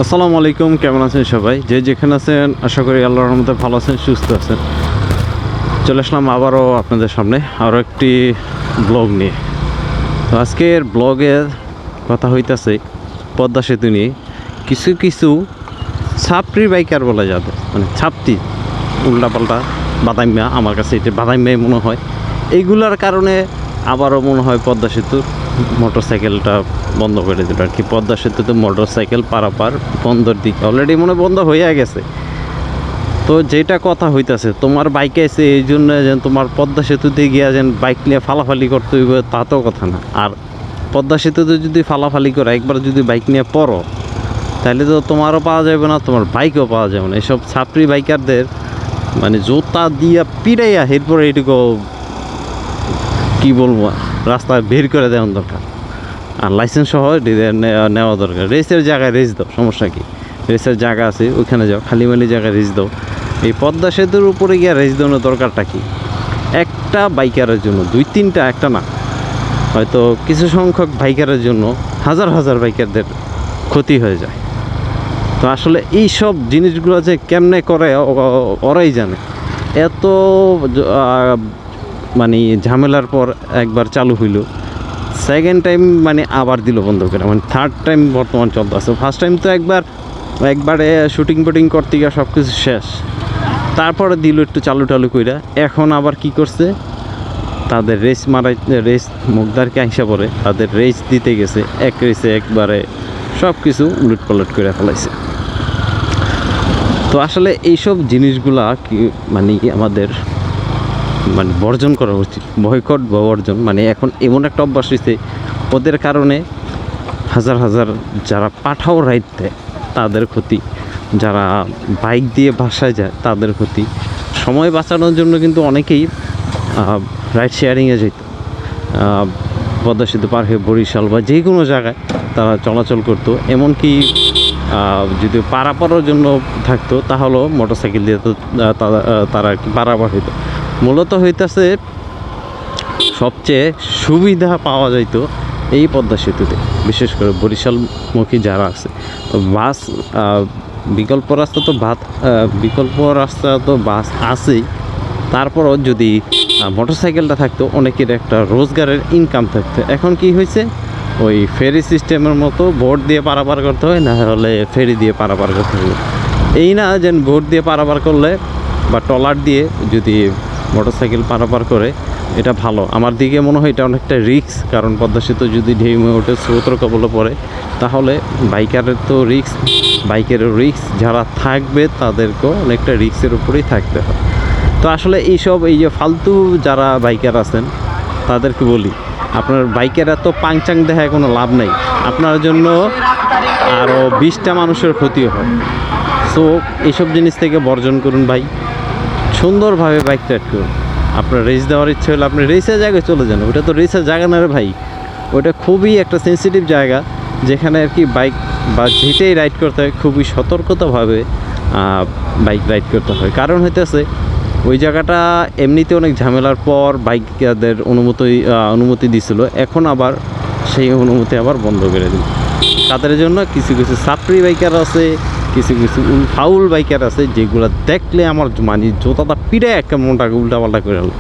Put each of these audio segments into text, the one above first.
আসসালামু আলাইকুম, কেমন আছেন সবাই? যে যেখানে আছেন আশা করি আল্লাহর রহমতে ভালো আছেন, সুস্থ আছেন। চলে আসলাম আবারও আপনাদের সামনে আরও একটি ব্লগ নিয়ে। তো আজকের ব্লগের কথা হইতাছে পদ্মা সেতু নিয়ে। কিছু কিছু ছাপড়ি বাইকার বলা যাবে, মানে ছাপটি উল্টাপাল্টা বাদাইম্যা, আমার কাছে এটা বাদাইম্যাই মনে হয়। এইগুলার কারণে আবারও মনে হয় পদ্মা সেতুর মোটর সাইকেলটা বন্ধ করে দিল আর কি। পদ্মা সেতুতে মোটর সাইকেল পারাপার বন্ধর দিকে অলরেডি মনে বন্ধ হয়ে গেছে। তো যেটা কথা হইতাছে, তোমার বাইকে এসে এই জন্য যেন তোমার পদ্মা সেতুতে গিয়া যেন বাইক নিয়ে ফালাফালি করতে হইবে তা তো কথা না। আর পদ্মা সেতুতে যদি ফালাফালি করে একবার যদি বাইক নিয়ে পড়ো, তাহলে তো তোমারও পাওয়া যাবে না, তোমার বাইকও পাওয়া যাবে না। এসব ছাপড়ি বাইকারদের মানে জোতা দিয়া পিড়াইয়া এরপরে এইটুকু কী বলবো, রাস্তায় বের করে দেওয়া দরকার। আর লাইসেন্স সহ নেওয়া দরকার। রেসের জায়গায় রেস দাও, সমস্যা কী? রেসের জায়গা আছে, ওইখানে যাও, খালিমালি জায়গায় রেস দাও। এই পদ্মা সেতুর উপরে গিয়ে রেস দেওয়ার দরকারটা কি? একটা বাইকারের জন্য, দুই তিনটা, একটা না, হয়তো কিছু সংখ্যক বাইকারের জন্য হাজার হাজার বাইকারদের ক্ষতি হয়ে যায়। তো আসলে এই সব জিনিসগুলো যে কেমনে করে ওরাই জানে। এত মানে ঝামেলার পর একবার চালু হইল, সেকেন্ড টাইম মানে আবার দিল বন্ধ করে, মানে থার্ড টাইম বর্তমান চলতে আছে। ফার্স্ট টাইম তো একবারে শুটিং পুটিং করতে গিয়ে সব কিছু শেষ, তারপরে দিল একটু চালু টালু কইরা। এখন আবার কি করছে, তাদের রেস মুখদারকে আইসা পড়ে তাদের রেস দিতে গেছে, এক রেসে একবারে সব কিছু উলট পালট করে ফেলাইছে। তো আসলে এইসব জিনিসগুলা কি মানে আমাদের মানে বর্জন করা উচিত, বয়কট বা বর্জন। মানে এখন এমন একটা অভ্যাস হয়েছে, ওদের কারণে হাজার হাজার যারা পাঠাও রাইড দেয় তাদের ক্ষতি, যারা বাইক দিয়ে বাসায় যায় তাদের ক্ষতি। সময় বাঁচানোর জন্য কিন্তু অনেকেই রাইড শেয়ারিংয়ে যেত, পদ্মা সেতু পার হয়ে বরিশাল বা যে কোনো জায়গায় তারা চলাচল করতো। এমনকি যদি পারাপারের জন্য থাকতো তাহলেও মোটর সাইকেল দিয়ে তো তারা কি পারাপার হইতো। মূলত হইতেছে সবচেয়ে সুবিধা পাওয়া যাইতো এই পদ্মা সেতুতে, বিশেষ করে বরিশালমুখী যারা আছে। তো বাস বিকল্প রাস্তা তো বাস আছেই, তারপরও যদি মোটর সাইকেলটা থাকতো অনেকের একটা রোজগারের ইনকাম থাকতো। এখন কি হয়েছে, ওই ফেরি সিস্টেমের মতো বোট দিয়ে পারাপার করতে হয়, না হলে ফেরি দিয়ে পারাপার করতে হবে। এই না যে বোট দিয়ে পারাপার করলে বা ট্রলার দিয়ে যদি মোটর সাইকেল পারাপার করে এটা ভালো। আমার দিকে মনে হয় এটা অনেকটা রিস্ক, কারণ পদ্মা সেতু যদি ঢেউয়ে ওঠে, স্রোতের কবলে পড়ে, তাহলে বাইকারের তো রিস্ক, বাইকেরও রিস্ক, যারা থাকবে তাদেরকেও অনেকটা রিস্কের উপরেই থাকতে হয়। তো আসলে এই যে ফালতু যারা বাইকার আছেন তাদেরকে বলি, আপনার বাইকের এত পাংচাং দেখায় কোনো লাভ নেই, আপনার জন্য আরও 20টা মানুষের ক্ষতি হয়। সো এইসব জিনিস থেকে বর্জন করুন ভাই, সুন্দরভাবে বাইক রাইড করুন। আপনার রেস দেওয়ার ইচ্ছে হলে আপনি রেসের জায়গায় চলে যান, ওটা তো রেসের জায়গা না রে ভাই, ওটা খুবই একটা সেন্সিটিভ জায়গা, যেখানে আর কি বাইক বা যেটাই রাইড করতে হয় খুবই সতর্কতাভাবে বাইক রাইড করতে হয়। কারণ হইতেছে ওই জায়গাটা এমনিতে অনেক ঝামেলার পর বাইকারদের অনুমতি দিছিল, এখন আবার সেই অনুমতি আবার বন্ধ করে দিল। তাদের জন্য কিছু কিছু ছাপড়ি বাইকার আছে, কিছু কিছু ফাউল বাইকার আছে, যেগুলো দেখলে আমার মানে জোতাটা পিড়ে একটা মনটাকে উল্টাপাল্টা করে হলো।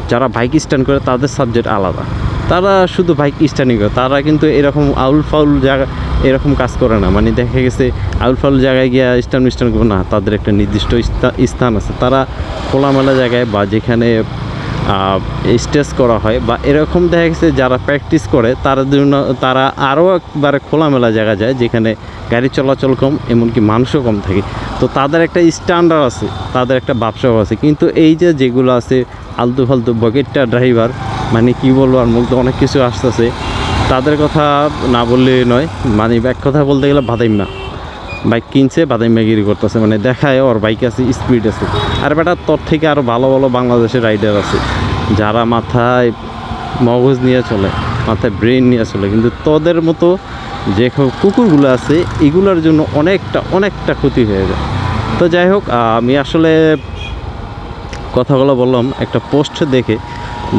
যারা বাইক স্ট্যান্ড করে তাদের সাবজেক্ট আলাদা, তারা শুধু বাইক স্ট্যান্ডিং করে, তারা কিন্তু এরকম আউল ফাউল জায়গা এরকম কাজ করে না। মানে দেখা গেছে আউল ফাউল জায়গায় গিয়ে স্ট্যান্ড করবে না, তাদের একটা নির্দিষ্ট স্থান আছে। তারা খোলামেলা জায়গায় বা যেখানে স্টেজ করা হয় বা এরকম দেখা গেছে যারা প্র্যাকটিস করে তাদের জন্য তারা আরও একবারে খোলামেলা জায়গা যায়, যেখানে গাড়ি চলাচল কম, এমনকি মানুষও কম থাকে। তো তাদের একটা স্ট্যান্ডার্ড আছে, তাদের একটা ব্যবসাও আছে। কিন্তু এই যেগুলো আছে আলতু ফালতু বকেটটা ড্রাইভার, মানে কি বলবো, আর মুখ অনেক কিছু আসতেছে, তাদের কথা না বললে নয়। মানে এক কথা বলতে গেলে বাদাইম্যা, বাইক কিনছে বাদাইম্যাগিরি করতেছে, মানে দেখায় ওর বাইক আছে, স্পিড আছে। আর বেটা তোর থেকে আরও ভালো ভালো বাংলাদেশের রাইডার আছে যারা মাথায় মগজ নিয়ে চলে, মাথায় ব্রেন নিয়ে চলে, কিন্তু তোদের মতো যে কুকুরগুলো আছে এগুলোর জন্য অনেকটা ক্ষতি হয়ে যায়। তো যাই হোক, আমি আসলে কথাগুলো বললাম একটা পোস্ট দেখে,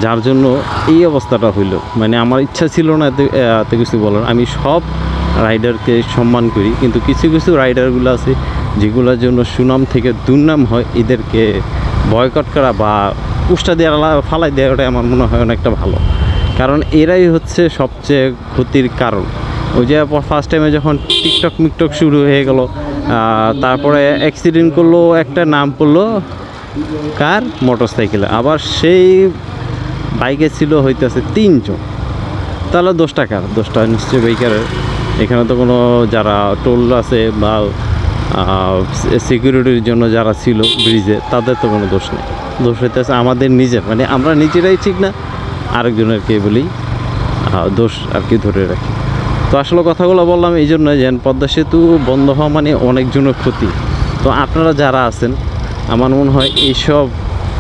যার জন্য এই অবস্থাটা হইল। মানে আমার ইচ্ছা ছিল না এত কিছু বলার, আমি সব রাইডারকে সম্মান করি, কিন্তু কিছু কিছু রাইডারগুলো আছে যেগুলোর জন্য সুনাম থেকে দুর্নাম হয়, এদেরকে বয়কট করা বা পুষ্টা দেওয়া ফালাই দেওয়া, ওটা আমার মনে হয় অনেকটা ভালো। কারণ এরাই হচ্ছে সবচেয়ে ক্ষতির কারণ। ওই যে ফার্স্ট টাইমে যখন টিকটক মিকটক শুরু হয়ে গেল, তারপরে অ্যাক্সিডেন্ট করলো, একটা নাম পড়লো কার, মোটরসাইকেলে, আবার সেই বাইকে ছিল হইতেছে 3 জন, তাহলে দোষটা কার? দোষটা নিশ্চয়ই বাইকারের। এখানে তো কোনো যারা টোল আছে বা সিকিউরিটির জন্য যারা ছিল ব্রিজে, তাদের তো কোনো দোষ নেই। দোষ হইতেছে আমাদের নিজের, মানে আমরা নিজেরাই ঠিক না, আরেকজনের কে বলি দোষ আর কি ধরে রাখি। তো আসলে কথাগুলো বললাম এই জন্য যে পদ্মা সেতু বন্ধ হওয়া মানে অনেকজনের ক্ষতি। তো আপনারা যারা আছেন, আমার মনে হয় এইসব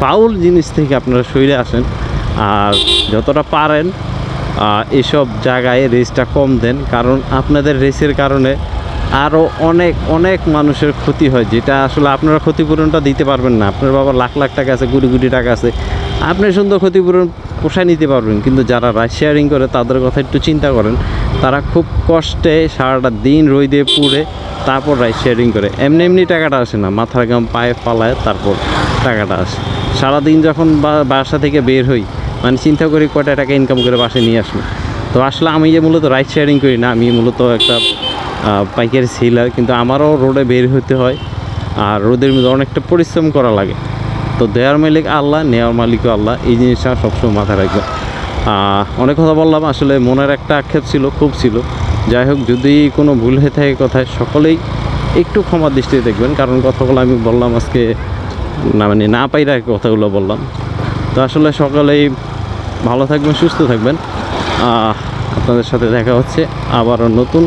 ফাউল জিনিস থেকে আপনারা সরে আসেন, আর যতটা পারেন এসব জায়গায় রেসটা কম দেন। কারণ আপনাদের রেসের কারণে আরও অনেক অনেক মানুষের ক্ষতি হয়, যেটা আসলে আপনারা ক্ষতিপূরণটা দিতে পারবেন না। আপনার বাবা লাখ লাখ টাকা আছে, কোটি কোটি টাকা আছে, আপনি সুন্দর ক্ষতিপূরণ পোষায় নিতে পারবেন, কিন্তু যারা রাইড শেয়ারিং করে তাদের কথা একটু চিন্তা করেন। তারা খুব কষ্টে সারাটা দিন রোদে পুড়ে তারপর রাইড শেয়ারিং করে, এমনি এমনি টাকাটা আসে না, মাথার গাম পায়ে পালায় তারপর টাকাটা আসে। সারাদিন যখন বাসা থেকে বের হই, মানে চিন্তা করি কয়টা টাকা ইনকাম করে বাসায় নিয়ে আসবো। তো আসলে আমি যে মূলত রাইড শেয়ারিং করি না, আমি মূলত একটা পাইকারি সেলার, কিন্তু আমারও রোডে বের হতে হয়, আর রোদের মধ্যে অনেকটা পরিশ্রম করা লাগে। তো দেওয়ার মালিক আল্লাহ, নেওয়ার মালিকও আল্লাহ, এই জিনিসটা সবসময় মাথায় রাখবে। অনেক কথা বললাম, আসলে মনের একটা আক্ষেপ ছিল, খুব ছিল। যাই হোক, যদি কোনো ভুল হয়ে থাকে কথায়, সকলেই একটু ক্ষমা দৃষ্টিতে দেখবেন, কারণ কথাগুলো আমি বললাম আজকে না, মানে না পাইরা কথাগুলো বললাম। তো আসলে সকলেই ভালো থাকবেন, সুস্থ থাকবেন। আপনাদের সাথে দেখা হচ্ছে আবারও নতুন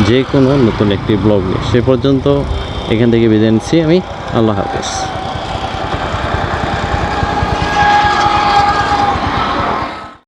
যে কোনো নতুন একটি ব্লগ নিয়ে। সে পর্যন্ত এখান থেকে বিদায় নিচ্ছি আমি। আল্লাহ হাফেজ।